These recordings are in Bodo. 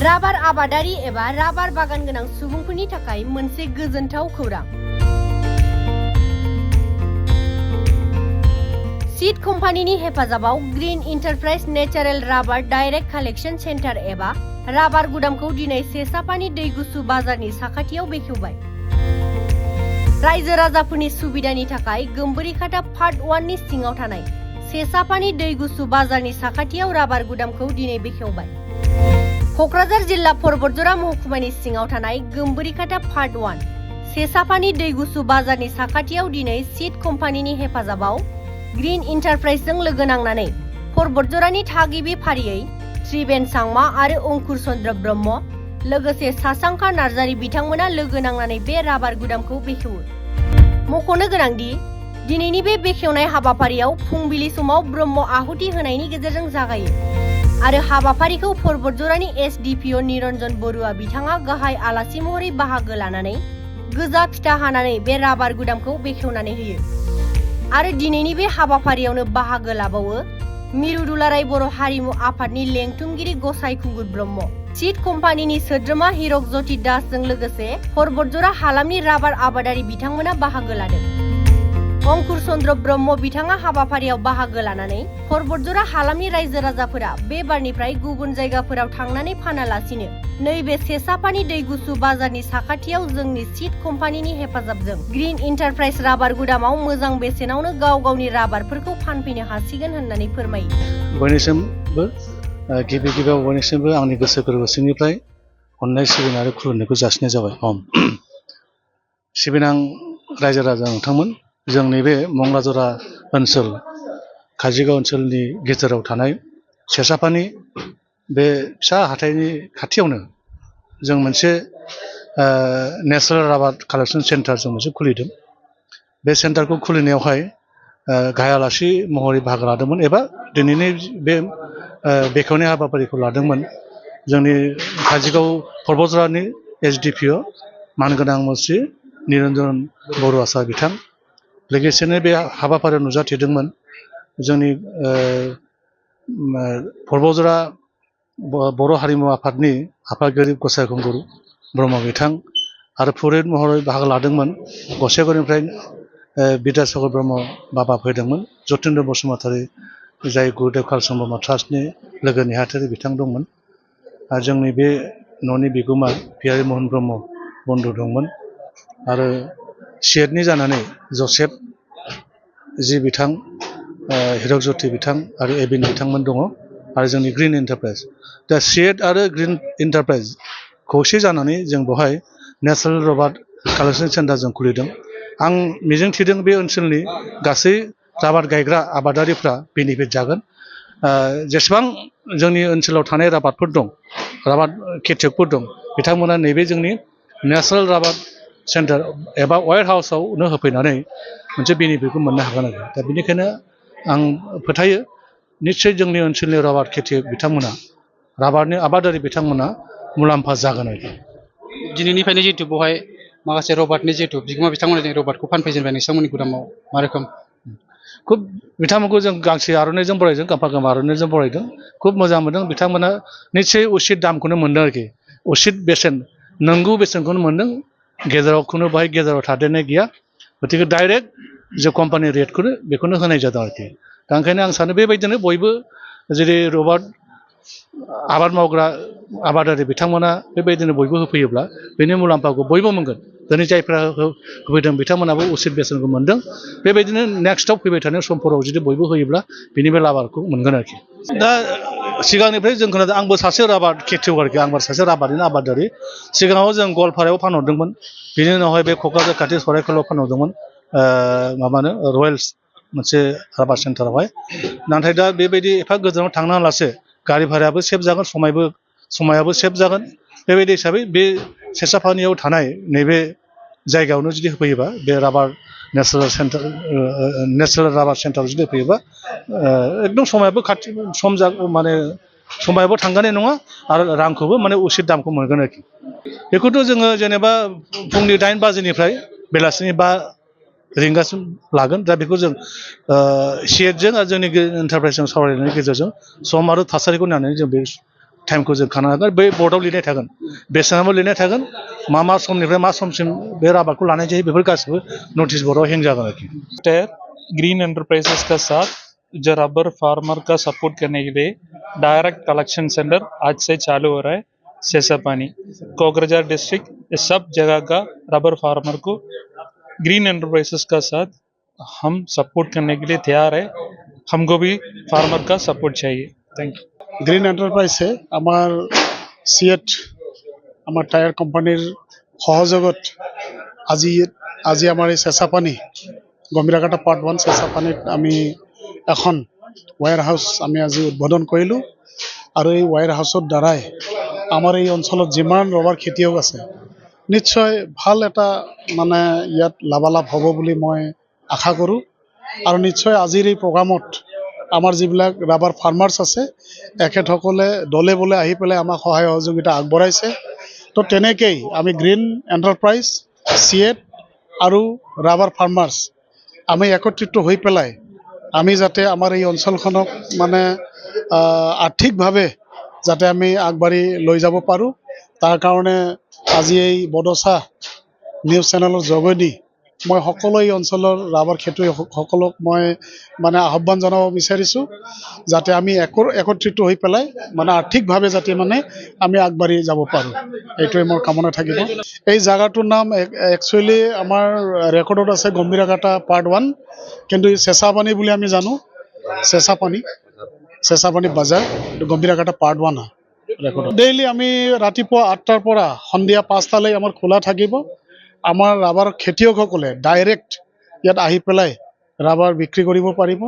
राबार आबादारि एबा राबार बागान गोनां सुबुंफोरनि थाखाय मोनसे गोजोनथाव खौरां। सीड कम्पानीनि हेफाजाबाव ग्रीन एन्टारप्राइज नेचारेल राबार डाइरेक्ट कालेक्शन सेन्टार एबा राबार गुदामखौ दिनै सेसापानि दै गुसु बाजारनि साखाथियाव बेखेवबाय। रायजो राजाफोरनि सुबिदानि थाखाय गोम्बोरिखाटा पार्ट 1 नि सिङाव थानाय सेसापानि दै गुसु बाजारनि साखाथियाव राबार गुदामखौ दिनै बेखेवबाय। कक्राझार जिल्ला परबतजरा महकुमानि सिङाव थानाय गोम्बोरिखाटा पार्ट 1 सेसापानि दै गुसु बाजारनि साखाथियाव दिनै सीड कम्पानीनि हेफाजाबाव ग्रीन एन्टारप्राइजजों लोगो नांनानै परबतजरानि थागिबि फारियै त्रिबेन सांमा आरो अंकुर चन्द्र ब्रह्म लोगोसे सासांखा नार्जारी बिथांमोना लोगो नांनानै बे राबार गुदामखौ बेखेवो। मख'नो गोनांदि दिनैनि बे बेखेवनाय हाबाफारियाव फुंबिलि समाव ब्रह्म आहुति होनायनि गेजेरजों जागायो आरो हाबाफारिखौ परबतजरानि एसडिपिअ निरन्जन बरुवा बिथाङा गाहाय आलासि महरै बाहागो लानानै गोजा फिथा हानानै बे राबार गुदामखौ बेखेवनानै होयो। आरो दिनैनि बे हाबाफारियावनो बाहागो लाबावो मिरु दुलाराय बर' हारिमु आफादनि लेंथुमगिरि गसाइ खुंगुर ब्रह्म, सीड कम्पानीनि सोद्रोमा हिरक ज्योति दासजों लोगोसे परबतजरा हालामनि राबार आबादारि बिथांमोना बाहागो लादों। अंकुर चन्द्र ब्रह्म बिथाङा हाबाफारियाव बाहागो लानानै परबतजरा हालामनि रायजो राजाफोरा बे बारनिफ्राय गुबुन जायगाफोराव थांनानै फानालासिनो नैबे सेसापानि दै गुसु बाजारनि साखाथियाव जोंनि सीड कम्पानीनि हेफाजाबजों ग्रीन एन्टारप्राइज राबार गुदामाव मोजां बेसेनावनो गाव गावनि राबारफोरखौ फानफैनो हासिगोन होननानै फोरमायो। बयनिसिमबो गिबियाव बयनिसिमबो आंनि गोसो गोरबो सिंनिफ्राय अननाय सिबिनाय आरो खुलुमनायखौ जासिनाय जाबाय। सिबिनां रायजो राजा नोंथांमोन, जोंनि बे मंलाजरा ओनसोल काजिगाव ओनसोलनि गेजेराव थानाय सेसापानि बे फिसा हाथाइनि खाथियावनो जों मोनसे नेचारेल राबार कालेक्शन सेन्टार जों मोनसे खुलिदों। बे सेन्टारखौ खुलिनायावहाय गाहाय आलासि महरै बाहागो लादोंमोन एबा दिनैनि बे बेखेवनाय हाबाफारिखौ लादोंमोन जोंनि काजिगाव परबतजरानि एसडिपिअ मानगोनां मुंस्रि निरन्जन बरुवा सार बिथां। लोगोसेनो बे हाबाफारियाव नुजाथिदोंमोन जोंनि परबतजरा बर' हारिमु आफादनि आफादगिरि गसाइ खुंगुर ब्रह्म बिथां आरो पुरहित महरै बाहागो लादोंमोन गसाइगावनिफ्राय बिद्यासागर ब्रह्म बाबा फैदोंमोन। जतिन्द्र बसुमतारी जाय गुरुदेव कालचरन ब्रह्म ट्रास्टनि लोगो नेहाथारि बिथां दंमोन आरो जोंनि बे न'नि बिगोमा पियारि महन ब्रह्म बन्धु दंमोन आरो सिएटनि जानानै जसेफ जि बिथां, हिरक ज्योति बिथां आरो एबिन बिथांमोन दङ आरो जोंनि ग्रीन एन्टारप्राइज। दा सिएट आरो ग्रीन एन्टारप्राइज खौसे जानानै जों बेवहाय नेचारेल राबार कालेक्शन सेन्टार जों खुलिदों। आं मिजिंथिदों बे ओनसोलनि गासै राबार गायग्रा आबादारिफ्रा बेनिफिट जागोन। जेसेबां जोंनि ओनसोलाव थानाय राबारफोर दं, राबार खेथियकफोर दं, बिथांमोना नैबे जोंनि नेचारेल राबार सेन्टार एबा वेयार हाउसावनो होफैनानै मोनसे बेनिफिटखौ मोननो हागोन आरो। दा बेनिखायनो आं फोथायो निस्सय जोंनि ओनसोलनि राबार खेथियक बिथांमोना, राबारनि आबादारि बिथांमोना मुलाम्फा जागोन आरोखि। दिनैनिफ्रायनो जिहेतु बेवहाय माखासे रबार्टनि जिहेतु बिगोमा बिथांमोना रबार्टखौ फानफैजेनबाय नोंथांमोननि गुदामाव मा रोखोम? खुब बिथांमोनखौ जों गांसे आर'नाइजों बरायदों, गांफा गांफा आर'नाइजों बरायदों। खुब मोजां मोनदों। बिथांमोना निस्सय उसित दामखौनो मोनदों आरोखि, उसित बेसेन, नंगौ बेसेनखौनो मोनदों। गेजेराव बाहाय गेजेराव थादेरनाय गैया। गतिके डाइरेक्ट जे कम्पानि रेटखौनो बेखौनो होनाय जादों आरोखि। दा ओंखायनो आं सानो बेबायदिनो बयबो जेरै रबार्ट आबाद मावग्रा आबादारि बिथांमोना बेबायदिनो बयबो होफैयोब्ला बेनि मुलाम्फाखौ बयबो मोनगोन। दिनै जायफ्रा होफैदों बिथांमोनाबो उसित बेसेनखौ मोनदों। बेबायदिनो नेक्स्टआव फैबाय थानाय समफोराव जुदि बयबो होयोब्ला बेनि बे लाबारखौ मोनगोन आरोखि। दा सिगांनिफ्राय जों खोनादों, आंबो सासे राबार खेथियक आरोखि, आंबो सासे राबारनिनो आबादारि। सिगाङाव जों गवालपारायाव फानहरदोंमोन, बिनि उनावहाय बे क'क्राझार खाथि सराइखेलायाव फानहरदोंमोन माबानो रयेल्स मोनसे राबार सेन्टारावहाय। नाथाय दा बेबायदि एफा गोजानाव थांनाङालासे गारि भारायाबो सेभ जागोन, समायाबो सेभ जागोन। बेबायदि हिसाबै बे सेसापानियाव थानाय नैबे जायगायावनो जुदि होफैयोबा, बे राबार नेचारेल राबार सेन्टाराव जुदि होफैयोबा एकदम समायाबो खाथि माने समायाबो थांगानाय नङा आरो रांखौबो माने उसित दामखौ मोनगोन आरोखि। बेखौथ' जोङो जेनेबा फुंनि 8 बाजिनिफ्राय बेलासिनि 5 रिंगासिम लागोन। दा बेखौ जों सिएटजों आरो जोंनि एन्टारप्राइजजों सावरायनायनि गेजेरजों सम आरो थासारिखौ नायनानै जों बे टाइमखौ जों खानो हागोन बै बर्डआव लिरनाय थागोन बेसेनाबो लिरनाय थागोन मा समनिफ्राय मा समसिम बे आबादखौ लानाय जायो बेफोर गासिबो नटिस बर्डआव हें जागोन आरोखि ग्रीन एंटरप्राइजेस का साथ जो रबर फार्मर का सपोर्ट करने के लिए डायरेक्ट कलेक्शन सेंटर आज से चालू हो रहा है सेसापानी कोकराझार डिस्ट्रिक्ट इस सब जगह का रबर फार्मर को ग्रीन एंटरप्राइजेस का साथ हम सपोर्ट करने के लिए तैयार है हमको भी फार्मर का सपोर्ट चाहिए थैंक यू গ্ৰীণ এণ্টাৰপ্ৰাইজে আমাৰ চিএট আমাৰ টায়াৰ কোম্পানীৰ সহযোগত আজি আমাৰ এই চেঁচাপানী গম্ভীৰাঘাটা পাৰ্ট 1 চেঁচাপানীত আমি এখন ৱেয়াৰ হাউচ আমি আজি উদ্বোধন কৰিলোঁ আৰু এই ৱেয়াৰ হাউচৰ দ্বাৰাই আমাৰ এই অঞ্চলত যিমান ৰবাৰ খেতিয়ক আছে নিশ্চয় ভাল এটা মানে ইয়াত লাভালাভ হ'ব বুলি মই আশা কৰোঁ আৰু নিশ্চয় আজিৰ এই প্ৰগ্ৰামত আমাৰ যিবিলাক ৰাবাৰ ফাৰ্মাৰ্ছ আছে এখেতসকলে দলে বলে আহি পেলাই আমাক সহায় সহযোগিতা আগবঢ়াইছে তো তেনেকেই আমি গ্ৰীণ এণ্টাৰপ্ৰাইজ চিএট আৰু ৰাবাৰ ফাৰ্মাৰ্ছ আমি একত্ৰিত হৈ পেলাই আমি যাতে আমাৰ এই অঞ্চলখনক মানে আৰ্থিকভাৱে যাতে আমি আগবাঢ়ি লৈ যাব পাৰোঁ তাৰ কাৰণে আজি এই বডোচা নিউজ চেনেলৰ যোগেদি মই সকলো এই অঞ্চলৰ ৰাবাৰ খেতিয়কসকলক মই মানে আহ্বান জনাব বিচাৰিছোঁ যাতে আমি একত্ৰিত হৈ পেলাই মানে আৰ্থিকভাৱে যাতে মানে আমি আগবাঢ়ি যাব পাৰোঁ এইটোৱে মোৰ কামনা থাকিব এই জায়গাটোৰ নাম একচুৱেলি আমাৰ ৰেকৰ্ডত আছে গম্ভীৰাঘাটা পাৰ্ট 1 কিন্তু চেঁচাপানী বুলি আমি জানো চেঁচাপানী বাজাৰ গম্ভীৰাঘাটা পাৰ্ট 1 হয় ৰেকৰ্ডত ডেইলি আমি ৰাতিপুৱা 8টাৰ পৰা সন্ধিয়া 5টালৈ আমাৰ খোলা থাকিব আমাৰ ৰাবাৰ খেতিয়কসকলে ডাইৰেক্ট ইয়াত আহি পেলাই ৰাবাৰ বিক্ৰী কৰিব পাৰিব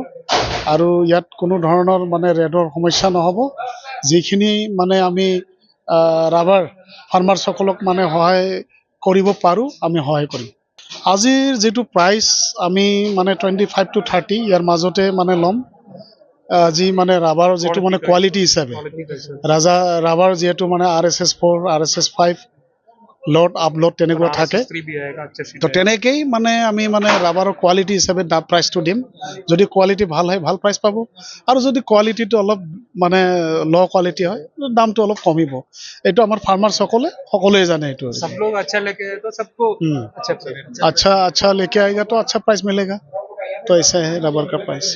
আৰু ইয়াত কোনো ধৰণৰ মানে ৰেটৰ সমস্যা নহ'ব যিখিনি মানে আমি ৰাবাৰ ফাৰ্মাৰ্ছসকলক মানে সহায় কৰিব পাৰোঁ আমি সহায় কৰিম আজিৰ যিটো প্ৰাইচ আমি মানে 25 to 30 ইয়াৰ মাজতে মানে ল'ম যি মানে ৰাবাৰৰ যিটো মানে কোৱালিটি হিচাপে ৰাবাৰ যিহেতু মানে RSS 4 RSS 5 লোড আপলোড তেনেকুৱা থাকে তো তেনেকেই মানে আমি মানে ৰাবাৰৰ কোৱালিটি হিচাপে প্ৰাইচটো দিম যদি কোৱালিটি ভাল হয় ভাল প্ৰাইচ পাব আৰু যদি কোৱালিটিটো অলপ মানে ল' কোৱালিটি হয় দামটো অলপ কমিব এইটো আমাৰ ফাৰ্মাৰ্ছসকলে সকলোৱে জানে এইটো सब लोग अच्छा लेके आए तो सबको अच्छा अच्छा लेके आएगा तो अच्छा प्राइस मिलेगा तो ऐसा है रबर का प्राइस